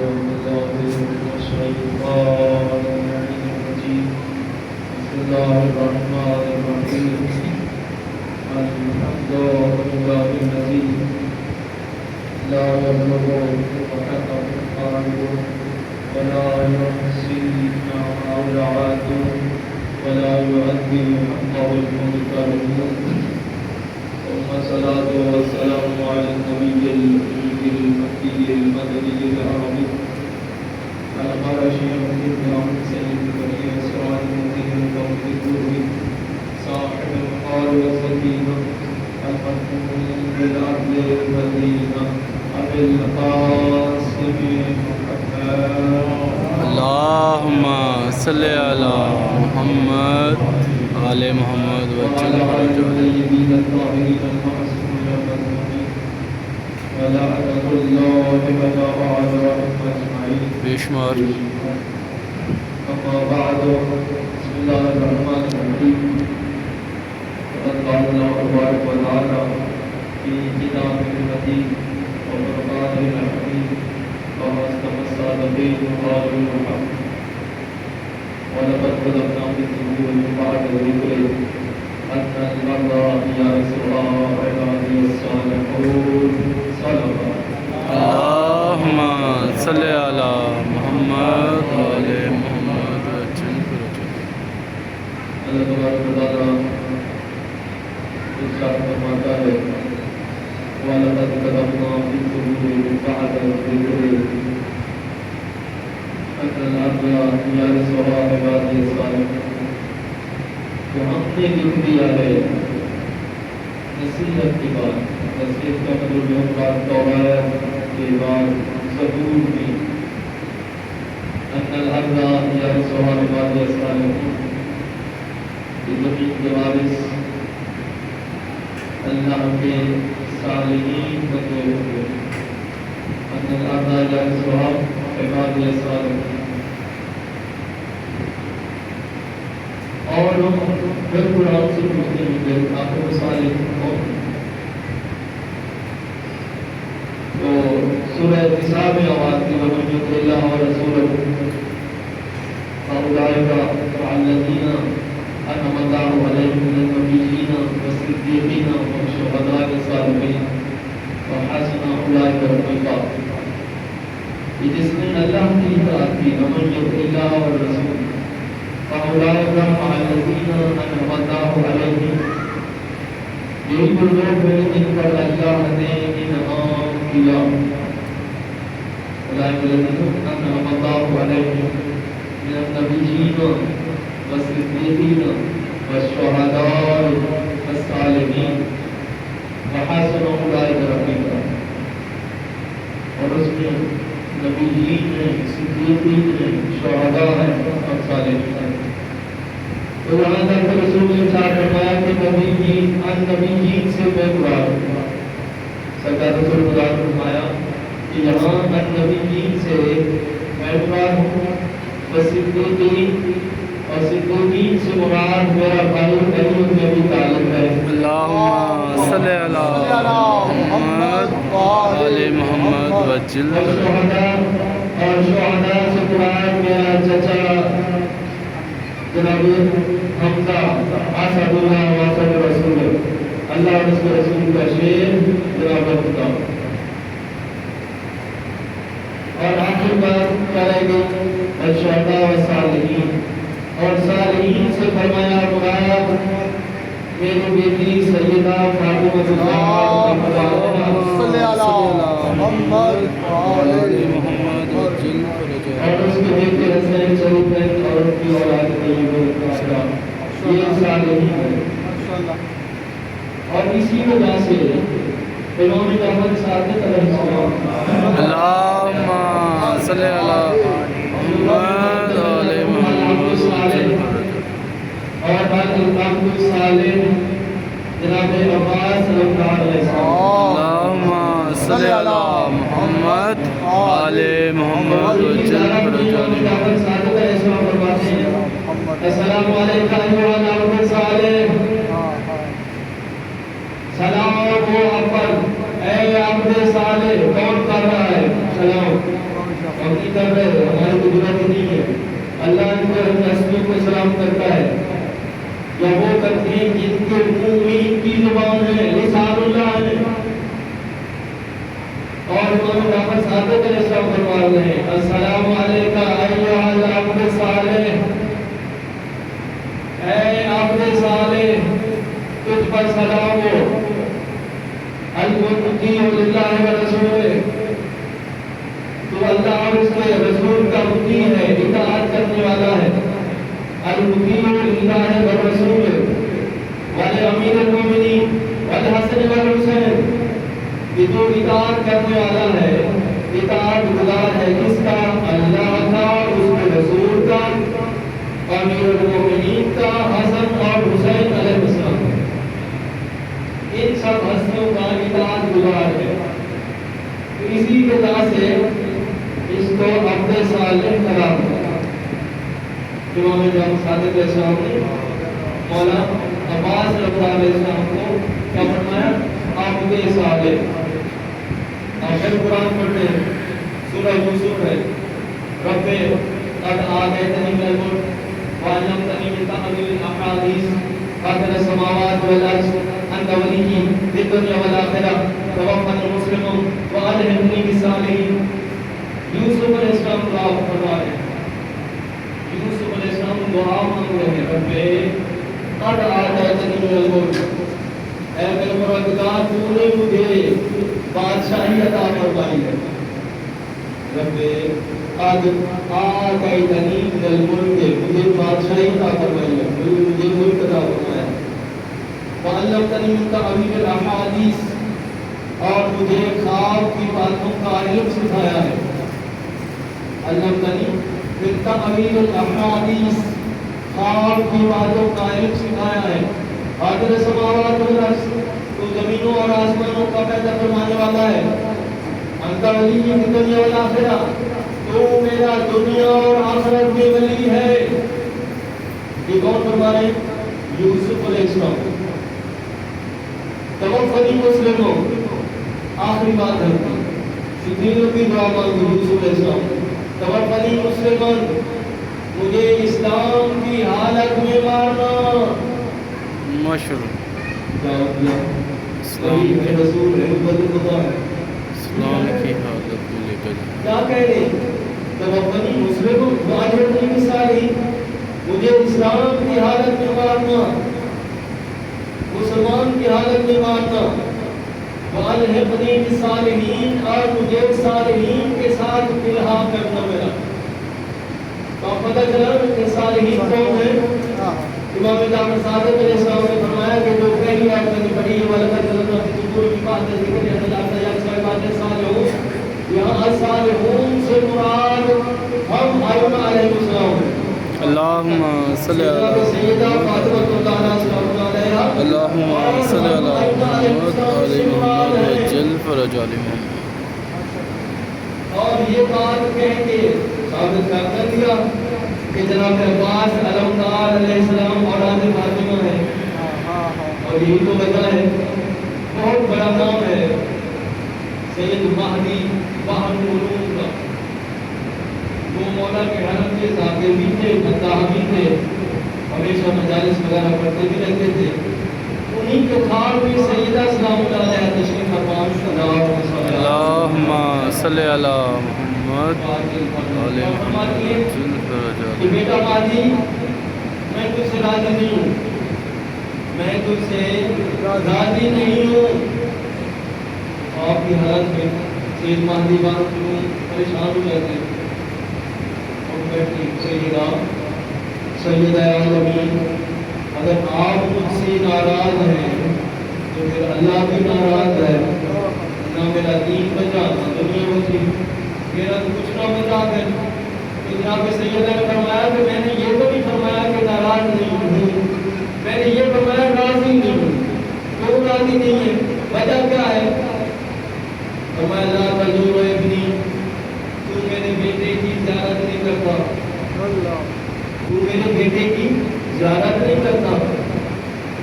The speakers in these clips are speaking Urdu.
بالله من الشيطان الرجيم بسم الله الرحمن الرحيم الحمد لله الذي لا يبلغ حقه القائل ولا يحصي أولاد ولا يؤدي حقه المنكرون ثم الصلاة والسلام على النبي الأمي المكي المدني العربي القرشي الكريم سيد البرية سراج المدين ومدته صاحب القار والسكينة المحكوم بالعدل المدينة أبي القاسم محمد اللهم صل على محمد آل محمد وعلى آل الطيبين الطاهرين المعصومين المظلومين ولعنة الله على أعدائهم أجمعين بشمار أما بعد بسم الله الرحمن الرحيم فقد قال الله تبارك وتعالى في كتابه المتين وفرقانه الحكيم وما استمسك به قال الحق ولقد خلقنا في الزبور من بعد الذكر أن الأرض يرثها عبادي الصالحون صدق اللهم صل على محمد آل محمد اللہ تبارک و تعالیٰ ارشاد فرماتا ہے وَلَقَدْ كَتَبْنَا فِي الزُّبُرِ مِن بَعْدِ الذِّكْرِ أَنَّ الْأَرْضَ يَرِثُهَا عِبَادِيَ الصَّالِحُونَ تو ہم نے لکھ دیا ہے نصیحت کے بعد نصیحت کا مطلب جو بات توراۃ کے بعد زبور میں أَنَّ الْأَرْضَ يَرِثُهَا عِبَادِيَ الصَّالِحُونَ زمین کے وارث اللہ کے صالحین بندے ہوں گے أَنَّ الْأَرْضَ يَرِثُهَا عِبَادِيَ الصَّالِحُونَ اور ہم پھر قرآن سے پوچھتے ہیں کہ آپ کو صالح کون ہیں؟ تو سورہ نساء میں آواز کی وَمَن يُطِعِ اللَّهَ وَرَسُولَهُ فَأُولَٰئِكَ مَعَ الَّذِينَ أَنْعَمَ اللَّهُ عَلَيْهِم مِّنَ النَّبِيِّينَ وَالصِّدِّيقِينَ وَالشُّهَدَاءِ وَالصَّالِحِينَ وَحَسُنَ أُولَٰئِكَ رَفِيقًا کہ جس نے اللہ کی اطاعت کی وَمَن يُطِعِ اللَّهَ وَالرَّسُولَ فَأُولَٰئِكَ مَعَ الَّذِينَ أَنْعَمَ اللَّهُ عَلَيْهِم یہی وہ لوگ ہیں جن پر اللہ نے انعام کیا أُولَٰئِكَ الَّذِينَ أَنْعَمَ اللَّهُ عَلَيْهِم مِّنَ النَّبِيِّينَ وَالصِّدِّيقِينَ وَالشُّهَدَاءِ وَالصَّالِحِينَ وَحَسُنَ أُولَٰئِكَ رَفِيقًا اور اس میں نبیین ہیں صدیقین ہیں شہداء ہیں اور صالحین ہیں تو یہاں تک رسول نے فرمایا کہ نبیین ان نبیین سے میں مراد ہوں سرکار رسول مراد فرمایا کہ یہاں ان نبیین سے میں مراد ہوں صدیقین اور صدیقین سے مراد میرا بھائی علی بن ابی طالب ہے اللهم صل على محمد آل محمد وجل اور شہداء سے مراد میرا چچا جناب حمزہ اسد اللہ واسد رسول اللہ اور اس کے رسول کا شیر جناب حمزہ اور آخر بات کرے گی الشہداء والصالحین اور صالحین سے فرمایا مراد میری بیٹی سیدہ فاطمہ صلی اللہ محمد آل محمد اور اس کے بیٹے حسین شریف اور ان کی اولاد یہ صالحین ہیں اور اسی وجہ سے امام احمد صادق علیہ السلام اللهم صل على محمد آل محمد اور بعد صالح جناب عباس صلی اللہ علیہ وسلم اللهم صل على محمد آل محمد السلام علیکم صالح سلام ہو آپ پر اے عبد صالح کون کر رہا ہے سلام ہم نہیں کر رہے، ہماری تو ضرورت ہی نہیں ہے. اللہ ان کو نسلوں کو سلام کرتا ہے یا وہ کرتے ہیں جن کے منہ میں ان کی زبان ہے، لسان اللہ ہے. اور امام جعفر صادق علیہ السلام فرما رہے ہیں السلام علیکہ ایھا العبد الصالح، اے عبد صالح تجھ پر سلام ہو، المطیع للہ ورسولہ، تو اللہ اور اس کے رسول کا مطیع ہے، اطاعت کرنے والا ہے. المطیع للہ ورسولہ ولامیر المومنین والحسن والحسین، کہ جو اطاعت کرنے والا ہے، اطاعت گزار ہے کس کا؟ اللہ کا، اس کے رسول کا، امیر المومنین کا، حسن اور حسین علیہ السلام. ان سب ہستیوں کا اطاعت گزار ہے. تو اسی وجہ سے اس کو عبد صالح قرار دیا. امام جعفر صادق علیہ السلام نے مولا عباس رضی اللہ علیہ السلام کو کیا فرمایا؟ عبد صالح. آپ پھر قرآن پڑھتے ہیں، سورہ یوسف ہے، رب قد آتیتنی من الملک وعلمتنی من تأویل الاحادیث فاطر السماوات والارض انت ولی فی الدنیا والآخرہ توفنی مسلما والحقنی بالصالحین. یوسف علیہ السلام دعا فرما رہے ہیں، یوسف علیہ السلام دعا مانگ رہے ہیں، رب قد آتیتنی من الملک، اے میرے پروردگار تو نے مجھے بادشاہی عطا فرمائی ہے. رب قد آتیتنی من الملک، مجھے بادشاہی عطا فرمائی ہے، مجھے ملک عطا فرمایا ہے. وعلمتنی من تأویل الاحادیث، اور مجھے خواب کی باتوں کا علم سکھایا ہے. علمتنی من تأویل الاحادیث، خواب کی باتوں کا علم سکھایا ہے. فاطر السماوات والارض، تو زمینوں اور آسمانوں کا پیدا فرمانے والا ہے. انت ولی فی الدنیا والآخرہ، تو میرا دنیا اور آخرت میں ولی ہے. یہ کون فرما رہے ہیں؟ یوسف علیہ السلام. توفنی مسلموں، آخری بات ہے صدیقوں کی دعا مانگی یوسف علیہ السلام. توفنی مسلموں، مجھے اسلام کی حالت میں مارنا. ماشاءاللہ، اسلام کے رسول ہے، اسلام کی حالت میں لے کر کیا کہہ رہے ہیں؟ توفنی مسلموں واجبنی بالصالحین، مجھے اسلام کی حالت میں مارنا، مسلمان کی حالت میں مارنا. والحقنی بالصالحین، اور مجھے صالحین کے ساتھ الحاق کرنا. میرا تو پتہ چلا کہ صالحین کون ہیں؟ امام جعفر صادق علیہ السلام نے فرمایا کہ جو پہلی آیت میں پڑھی ہے وَلَقَدْ جَعَلْنَا فِي الزُّبُرِ مِن بَعْدِ الذِّكْرِ اخْتَلَافًا يَسْأَلُونَ الصَّالِحُونَ، یہاں الصالحون سے مراد ہم ائمہ علیہ السلام ہیں. اللہم صلی علی سیدہ فاطمہ السلام علیہا، اللہم صلی علی محمد علی محمد وجل فرج علی محمد. اور یہ بات کہہ کے ثابت کر دیا کہ جناب عباس علمدار علیہ السلام اولاد فاطمہ ہے. اور یہی تو وجہ ہے، بہت بڑا نام ہے سید مہدی بہن علوم کا. وہ مولا کے حرم کے ذاکر بھی تھے، مداح بھی تھے، ہمیشہ مجالس وغیرہ پڑھتے بھی رہتے تھے. انہی کے تھار میں سیدہ سلام اللہ علیہ تشریف فرما. اللہم صلی علی محمد علی محمد وجل فرج کہ علی. بیٹا مہدی، میں تجھ سے راضی نہیں ہوں، میں تجھ سے راضی نہیں ہوں. آپ کی حالت میں سید مہدی بات کیوں پریشان ہو جاتے ہیں. سید عالمین، اگر آپ مجھ سے ناراض ہیں تو پھر اللہ بھی ناراض ہے. نہ میرا دین بچا، نہ دنیا بچی، میرا تو کچھ نہ بچا. پھر جناب سیدہ نے فرمایا کہ میں نے یہ تو نہیں فرمایا کہ ناراض نہیں ہوں، میں نے یہ فرمایا راضی نہیں ہوں. کیوں راضی نہیں ہے؟ وجہ کیا ہے؟ فرمایا لا تزور ابنی، تو میرے بیٹے کی زیارت نہیں کرتا، تو میرے بیٹے کی زیارت نہیں کرتا.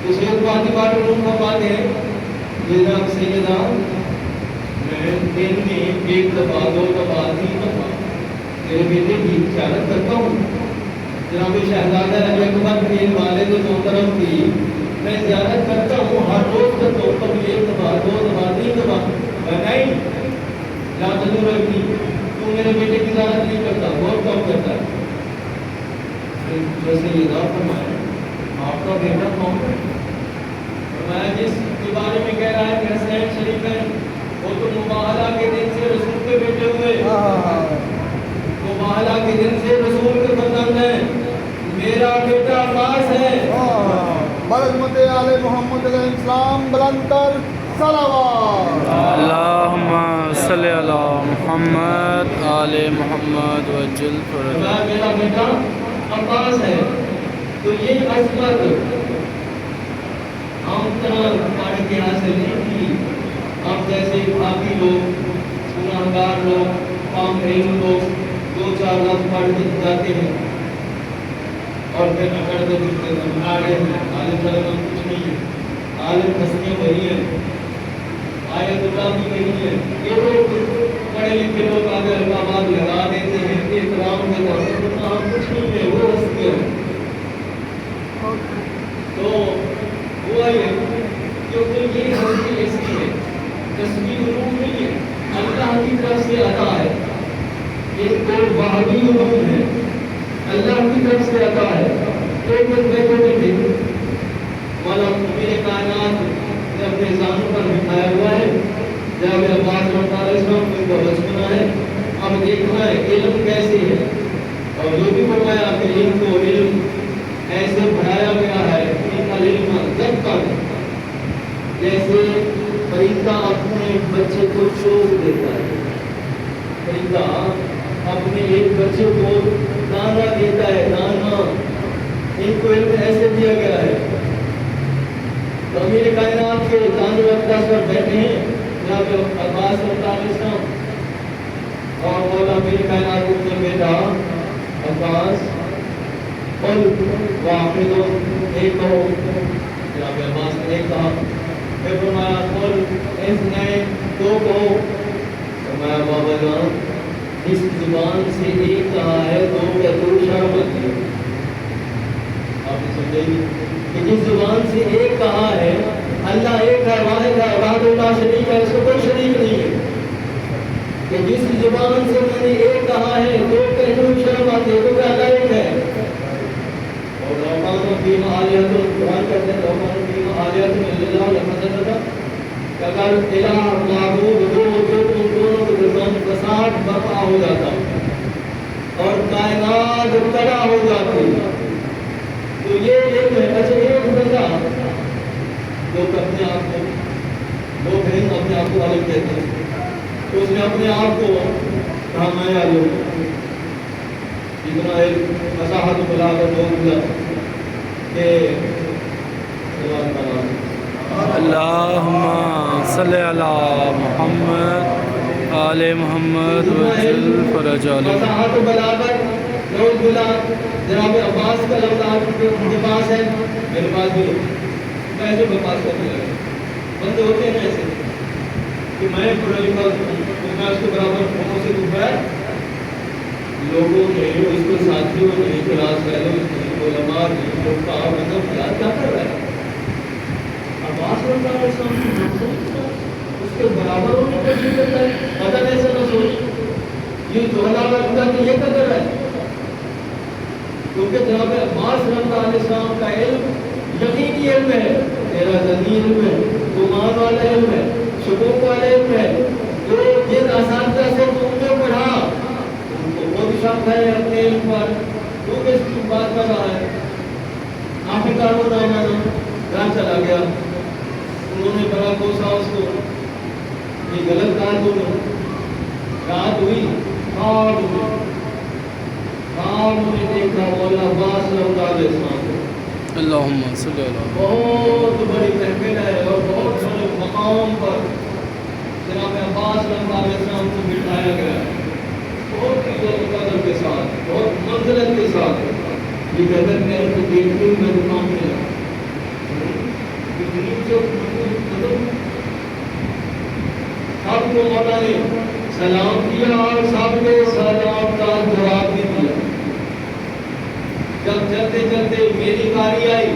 تو سید مہدی بات علوم فرماتے ہیں جناب سیدہ، میں دن میں ایک دفعہ، دو دفعہ، تین دفعہ میرے بیٹے کی زیارت کرتا ہوں. جناب شہزادہ علی اکبر کے والد محترم کی میں زیارت کرتا ہوں، ہر روز کرتا ہوں، کبھی 1 دفعہ 2 دفعہ 3 دفعہ. نہیں لا ضرورت کی تو میرے بیٹے کی زیارت نہیں کرتا، بہت کم کرتا ہے. جیسے یہ بات فرمایا آپ کا بیٹا کون ہے؟ میں جس کے بارے میں کہہ رہا ہے کہ حسین شریف ہے، وہ تو مباہلہ کے دن سے رسول کے بیٹے ہوئے، مباہلہ کے دن سے رسول کے فرزند ہیں. میرا بیٹا عباس ہے. برحمت آل محمد علیہ السلام بلند کر صلوات. اللہم صلی علی محمد آل محمد وجل فرجہ. میرا بیٹا عباس ہے. تو یہ عظمت ہم طرح پڑھ کے حاصل نہیں کی. آپ جیسے باقی لوگ گناہگار لوگ فاہم لوگ 2-4 لفظ پڑھ کے جاتے ہیں اور پھر اکڑ کے دوسرے دن آگے ہیں. عالم طلب کچھ نہیں ہے، عالم ہستیاں وہی ہیں، آیت اللہ بھی نہیں ہے. یہ لوگ پڑھے لکھے لوگ آگے القابات لگا دیتے ہیں احترام کے طور پر، ہم کچھ نہیں ہے، وہ ہستیاں ہیں. تو ہوا یہ کیونکہ یہ ہستی ایسی ہے، تصویر علوم نہیں ہے، اللہ کی طرف سے عطا ہے. یہ کوئی وہابی علوم ہے، اللہ کی طرف سے عطا ہے. ایک دن بیٹھے تھے مولا میرے کائنات نے اپنے زانوں پر بٹھایا ہوا ہے. جب عباس رضی اللہ عنہ کو ان کا بچپنا ہے، اب دیکھنا ہے علم کیسے ہے. اور یہ بھی فرمایا کہ ان کو علم ایسے پڑھایا گیا ہے ان کا علم جب تک جیسے پرندہ اپنے بچے کو چوگ دیتا ہے. پرندہ اپنے ایک بچے کو دانا دیتا ہے، دانا. ان کو علم ایسے دیا گیا ہے. تو میرے کائنات کے دانو اقدس پر بیٹھے ہیں جناب عباس رضی اللہ عنہ اور مولا میرے کائنات کے بیٹا عباس اور واحد ایک کہو. جناب عباس نے ایک کہا، پھر فرمایا قل اثنین 2 کہو. فرمایا بابا جان جس زبان سے ایک کہا ہے 2 کا تو شرم آتی ہے. آپ نے سمجھے کہ جس زبان سے ایک کہا ہے اللہ ایک ہے، واحد ہے، وحدہ لا شریک ہے، اس کو کوئی شریک نہیں ہے. کہ جس زبان سے میں نے ایک کہا ہے 2 کہنے میں شرم آتی ہے، تو کہ اللہ ایک ہے. اور روحان فیم آلیت قرآن کہتے ہیں روحان فیم آلیت میں اللہ لفظ تھا کہ اگر الہ معبود ہو تو ان دونوں کے درمیان فساد برپا ہو جاتا اور کائنات تباہ ہو جاتی. تو یہ ایک ہے. اچھا ایک بندہ جو اپنے آپ کو وہ بہن اپنے آپ کو عالم کہتے ہیں، تو اس نے اپنے آپ کو کہا میں عالم. اتنا ایک وضاحت بلاغت ہو گیا کہ اللہم صلی علی محمد آل محمد وجل فرجہ. وضاحت بلاغت روز بلا جناب عباس کا لفظ آپ کے پاس ہے، میرے پاس بھی میں ایسے بکواس کرنے لگا. بندے ہوتے ہیں ایسے کہ میں پڑھا لکھا میں اس کے برابر ہوں سے دوپہر لوگوں نے اس کو ساتھیوں نے کلاس والوں نے علماء نے لوگ کہا مطلب کیا کر رہا ہے. عباس رضی اللہ عنہ اس کے برابر ہونے کی کوشش کرتا ہے. مطلب ایسا نہ سوچ یہ جو لگتا ہے کہ یہ کر رہا ہے، کیونکہ جناب عباس رضی اللہ علیہ السلام کا علم یقینی علم ہے، میرا ذہنی علم ہے، گمان والا علم ہے، شکوک والا علم ہے. جو جن اساتذہ سے تم نے پڑھا ان کو بہت شک ہے اپنے علم پر، تو کس کی بات کر رہا ہے. آخرکار وہ نامانا جہاں چلا گیا، انہوں نے بڑا کوسا اس کو، یہ غلط کہا تو رات ہوئی خواب نے دیکھا مولا عباس رضی اللہ علیہ السلام. اللہم صلی علی بہت بڑی محفل ہے اور بہت بڑے مقام پر جناب عباس رضی اللہ علیہ السلام کو بٹھایا گیا ہے. بہت عزت و قدر کے ساتھ، بہت منزلت کے ساتھ. یہ کہتے ہیں میں ان کو دیکھتے ہی میں دکان میں جاتا سب کو مولا نے سلام کیا اور سب نے سلام کا جواب باری آئی،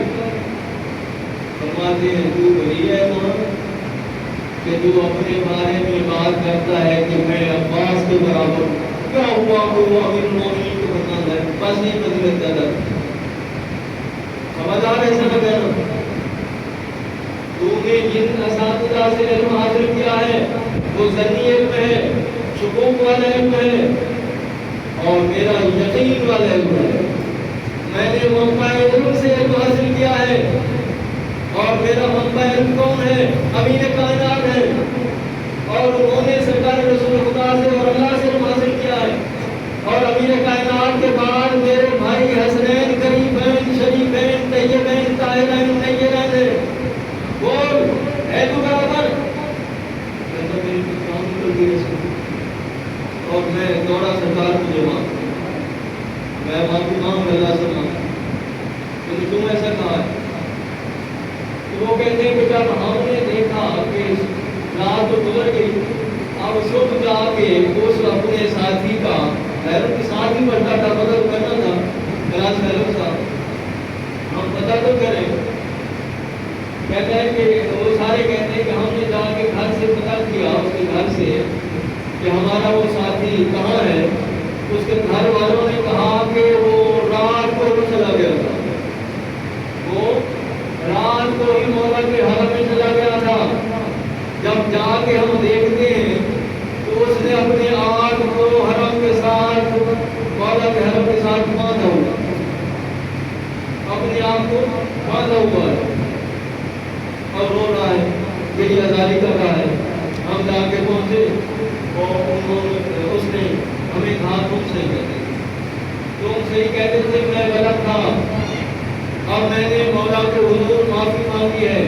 فرماتے ہیں تو وہی ہے کون کہ جو اپنے بارے میں بات کرتا ہے کہ میں عباس کے برابر ہوں، کیا ہوا وہ امیر المومنین کو پسند ہے، بس یہ فضیلت زیادہ سمجھدار ایسا نہ کہنا۔ تو نے جن اساتذہ سے علم حاصل کیا ہے وہ ظنی علم ہے، شکوک والا علم ہے، اور میرا یقین والا علم ہے۔ میں نے منبع علم سے علم حاصل کیا ہے، اور میرا منبع علم کون ہے؟ امین کائنات ہے، اور انہوں نے سرکار رسول خدا سے اور اللہ سے علم حاصل کیا ہے، اور امین کائنات کے بعد میرے بھائی حسنین، قریبین، شریفین، طیبین، طاہرین، نیرین ہے۔ بول ہے تو برابر؟ کہتا میری کام نکل گئی رسول، اور میں دوڑا سرکار تجھے مانگ، میں معافی مانگ اللہ سے مانگ، لیکن تم ایسا کہا ہے۔ تو وہ کہتے ہیں کہ جب ہم نے دیکھا کہ رات تو گزر گئی، اب صبح جا کے اس اپنے ساتھی کا، حیرت کے ساتھ ہی بڑھتا تھا، مدد کرنا تھا کلاس فیلو صاحب، ہم پتہ تو کریں۔ کہتا ہے کہ وہ سارے کہتے ہیں کہ ہم نے جا کے گھر سے پتہ کیا، اس کے گھر سے، کہ ہمارا وہ ساتھی کہاں ہے۔ اس کے گھر والوں نے کہا کہ وہ رات کو چلا گیا تھا، وہ رات کو ہی مولا کے حرم میں چلا گیا تھا۔ جب جا کے ہم دیکھتے ہیں تو اس نے اپنے آنکھ کو حرم کے ساتھ، مولا کے حرم کے ساتھ باندھا ہوا، اپنے آپ کو باندھا ہوا ہے اور رو رہا ہے، یہ ازاری کر رہا ہے۔ ہم جا کے پہنچے اور اس نے ہمیں کہا تم صحیح کہتے تھے، تم صحیح کہتے تھے، میں غلط تھا، اب میں نے مولا کے حضور معافی مانگی ہے،